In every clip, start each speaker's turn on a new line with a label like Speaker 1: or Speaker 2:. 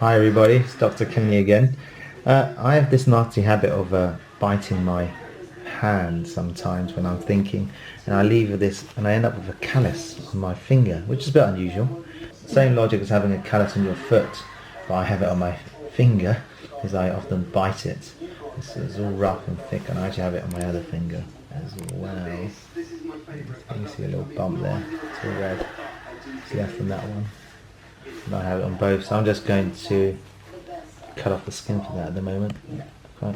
Speaker 1: Hi everybody, it's Dr. Kenny again. I have this nasty habit of biting my hand sometimes when I'm thinking, and I leave this and I end up with a callus on my finger, which is a bit unusual. Same logic as having a callus on your foot, but I have it on my finger because I often bite it. It's all rough and thick, and I actually have it on my other finger as well. You see a little bump there, it's all red. It's less than that one. And I have it on both, so I'm just going to cut off the skin for that at the moment. Right.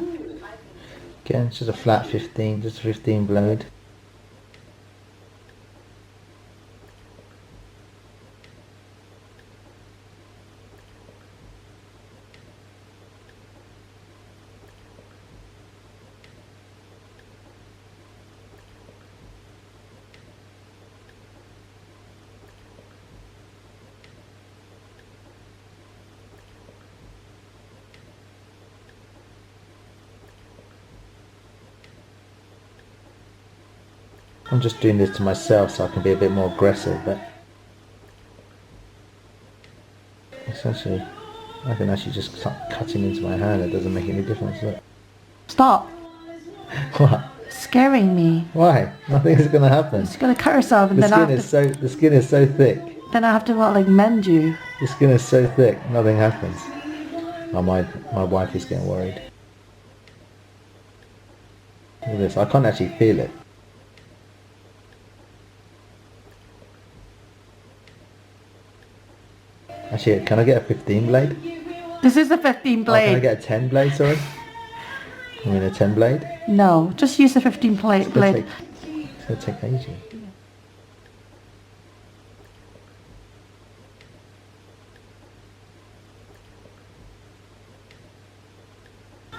Speaker 1: Again, it's just a flat 15, just a 15 blade. I'm just doing this to myself so I can be a bit more aggressive, but essentially I can actually just start cutting into my hand. It doesn't make any difference. Look.
Speaker 2: Stop.
Speaker 1: What?
Speaker 2: Scaring me.
Speaker 1: Why? Nothing is going to happen.
Speaker 2: You're gonna cut yourself, and
Speaker 1: The
Speaker 2: then
Speaker 1: the skin is so thick.
Speaker 2: then I have to like mend you.
Speaker 1: The skin is so thick, nothing happens. Oh, my wife is getting worried. Look at this. I can't actually feel it. Actually, can I get a 15 blade?
Speaker 2: This is a 15 blade.
Speaker 1: Oh, can I get a 10 blade, sorry? I mean a 10 blade?
Speaker 2: No, just use the 15 blade.
Speaker 1: It's going to take ages.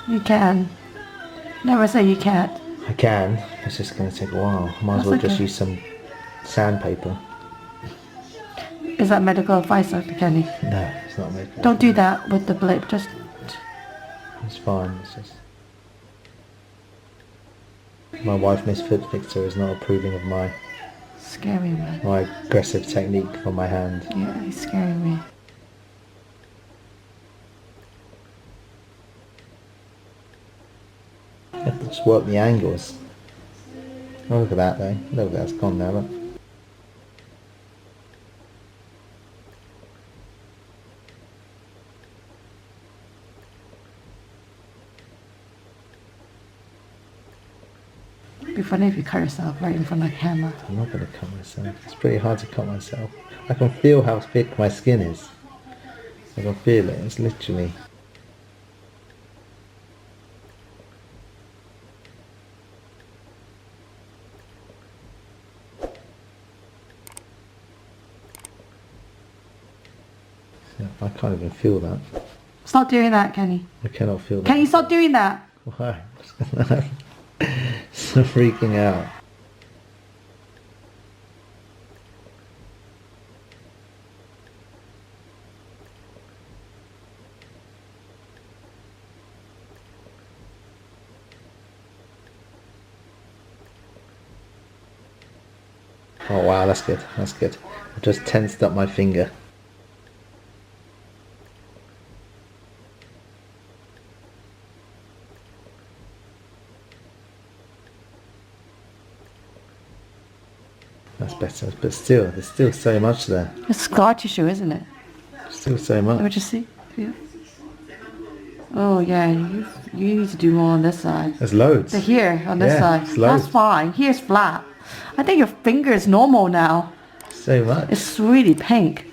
Speaker 2: You can. Never say you can't.
Speaker 1: I can. It's just going to take a while. Might as well just use some sandpaper.
Speaker 2: Is that medical advice, Dr. Kenny?
Speaker 1: No, it's not medical.
Speaker 2: Don't do that with the blade. Just.
Speaker 1: It's fine. It's just. My wife, Miss Fixer, is not approving of my
Speaker 2: Scary man.
Speaker 1: my aggressive technique for my hand.
Speaker 2: Yeah, he's scaring me.
Speaker 1: I have to just work the angles. Oh, look at that though. Look, that's gone now. Look.
Speaker 2: It'd be funny if you cut yourself right in front of the camera.
Speaker 1: I'm not going to cut myself. It's pretty hard to cut myself. I can feel how thick my skin is. I can feel it. It's literally... I can't even feel that.
Speaker 2: Stop doing that, Kenny.
Speaker 1: I cannot feel that.
Speaker 2: Can you stop doing that?
Speaker 1: Why? So freaking out. Oh wow, that's good. That's good. I just tensed up my finger. That's better, but still, there's still so much there.
Speaker 2: It's scar tissue, isn't it?
Speaker 1: Still so
Speaker 2: Let me
Speaker 1: much.
Speaker 2: just see. Feel. Oh yeah, you need to do more on this side.
Speaker 1: There's loads.
Speaker 2: Here, on this
Speaker 1: Yeah,
Speaker 2: side.
Speaker 1: it's loads.
Speaker 2: That's fine. Here's flat. I think your finger is normal now.
Speaker 1: So much.
Speaker 2: It's really pink.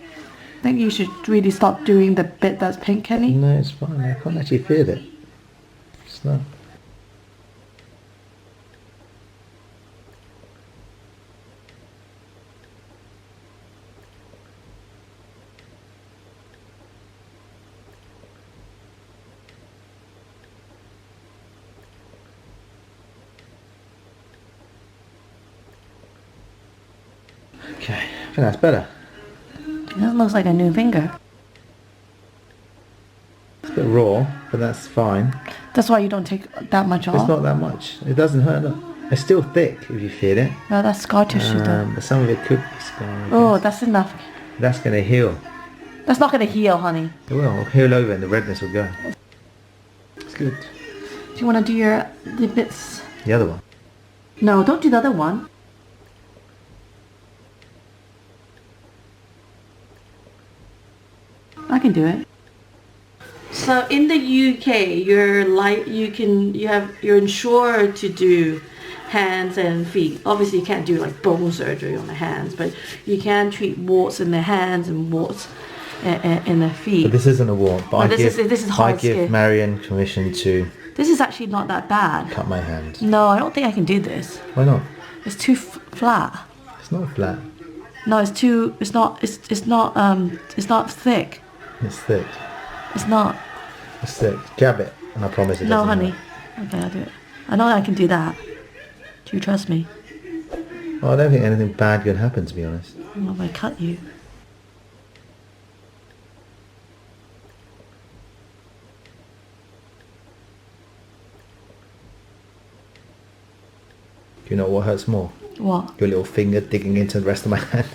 Speaker 2: I think you should really stop doing the bit that's pink, Kenny.
Speaker 1: No, it's fine. I can't actually feel it. It's not. Okay, I think that's better.
Speaker 2: That looks like a new finger.
Speaker 1: It's a bit raw, but that's fine.
Speaker 2: That's why you don't take that much off.
Speaker 1: It's not that much. It doesn't hurt. Look. It's still thick if you feel it.
Speaker 2: No, that's scar tissue though.
Speaker 1: But some of it could be scar.
Speaker 2: Oh, that's enough.
Speaker 1: That's going to heal.
Speaker 2: That's not going to heal, honey.
Speaker 1: It will. It'll heal over and the redness will go. It's good.
Speaker 2: Do you want to do the bits?
Speaker 1: The other one.
Speaker 2: No, don't do the other one. I can do it. So in the UK, you're insured to do hands and feet. Obviously, you can't do like bone surgery on the hands, but you can treat warts in the hands and warts in the feet.
Speaker 1: But this isn't a wart. But
Speaker 2: this is hard
Speaker 1: I give
Speaker 2: skin.
Speaker 1: Marion permission to
Speaker 2: This is actually not that bad.
Speaker 1: cut my hand.
Speaker 2: No, I don't think I can do this.
Speaker 1: Why not?
Speaker 2: It's too flat.
Speaker 1: It's not flat.
Speaker 2: No, it's too. It's not thick.
Speaker 1: It's thick.
Speaker 2: It's not.
Speaker 1: It's thick. Jab it, and I promise it
Speaker 2: No,
Speaker 1: doesn't
Speaker 2: honey.
Speaker 1: hurt.
Speaker 2: Okay, I'll do it. I know I can do that. Do you trust me?
Speaker 1: Well, I don't think anything bad could happen, to be honest.
Speaker 2: I'm not going to cut you.
Speaker 1: Do you know what hurts more?
Speaker 2: What?
Speaker 1: Your little finger digging into the rest of my hand.